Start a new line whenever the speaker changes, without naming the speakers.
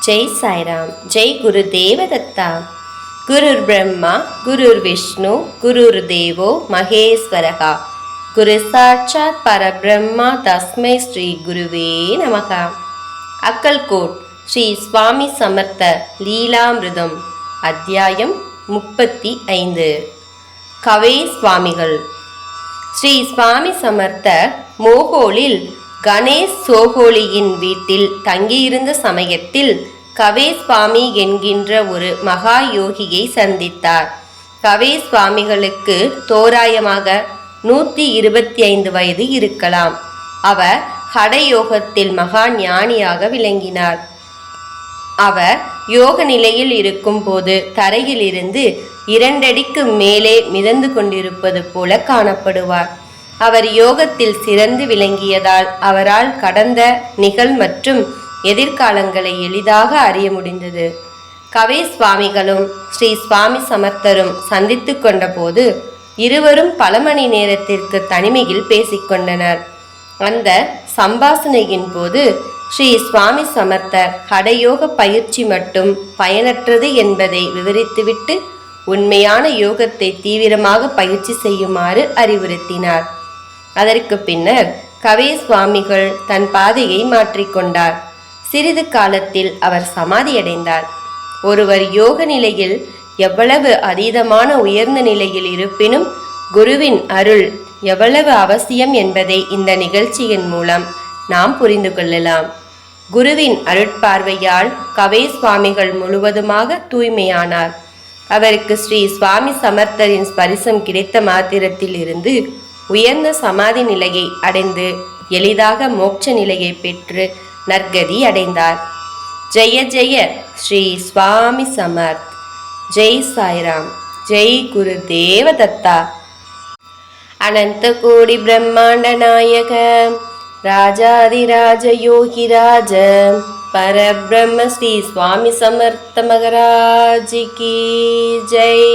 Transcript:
जय साई राम। जय गुरुदेव दत्ता। गुरुर् ब्रह्मा गुरुर् विष्णु गुरुर्देवो महेश्वरः। गुरु साक्षात् परब्रह्मा तस्मै श्री गुरुवे नमः। अक्कलकोट श्री स्वामी समर्थ लीलामिर्दम अध्यायम 35 कवे स्वामिகள். ஸ்ரீ சுவாமி சமர்த்தர் மோகோலில் கணேஷ் சோகோலியின் வீட்டில் தங்கியிருந்த சமயத்தில் கவே சுவாமி என்கின்ற ஒரு மகா யோகியை சந்தித்தார். கவே சுவாமிகளுக்கு தோராயமாக 125 வயது இருக்கலாம். அவர் ஹடயோகத்தில் மகா ஞானியாக விளங்கினார். அவர் யோக நிலையில் இருக்கும் போது தரையிலிருந்து 2 அடிக்கு மேலே மிதந்து கொண்டிருப்பது போல காணப்படுவார். அவர் யோகத்தில் சிறந்து விளங்கியதால் அவரால் கடந்த நிகழ் மற்றும் எதிர்காலங்களை எளிதாக அறிய முடிந்தது. கவே சுவாமிகளும் ஸ்ரீ சுவாமி சமர்த்தரும் சந்தித்து கொண்ட போது இருவரும் பல மணி நேரத்திற்கு தனிமையில் பேசிக்கொண்டனர். அந்த சம்பாஷணையின் போது ஸ்ரீ சுவாமி சமர்த்தர் ஹடயோக பயிற்சி மட்டும் பயனற்றது என்பதை விவரித்துவிட்டு உண்மையான யோகத்தை தீவிரமாக பயிற்சி செய்யுமாறு அறிவுறுத்தினார். அதற்கு பின்னர் கவே சுவாமிகள் தன் பாதையை மாற்றிக்கொண்டார். சிறிது காலத்தில் அவர் சமாதியடைந்தார். ஒருவர் யோக நிலையில் எவ்வளவு அதீதமான உயர்ந்த நிலையில் இருப்பினும் குருவின் அருள் எவ்வளவு அவசியம் என்பதை இந்த நிகழ்ச்சியின் மூலம் நாம் புரிந்து கொள்ளலாம். குருவின் அருட்பார்வையால் கவே சுவாமிகள் முழுவதுமாக தூய்மையானார். அவருக்கு ஸ்ரீ சுவாமி சமர்த்தரின் ஸ்பரிசம் கிடைத்த மாத்திரத்தில் இருந்து உயர்ந்த சமாதி நிலையை அடைந்து எளிதாக மோட்ச நிலையை பெற்று நற்கதி அடைந்தார். ஜெய ஜெய ஸ்ரீ சுவாமி சமர்த். ஜெய் சாய்ராம். ஜெய் குரு தேவதத்தா. அனந்த கோடி பிரம்மாண்ட நாயக ராஜாதிராஜ யோகிராஜ பரபிரம்ம ஸ்ரீ சுவாமி சமர்த்த மகராஜ் கி ஜெய்.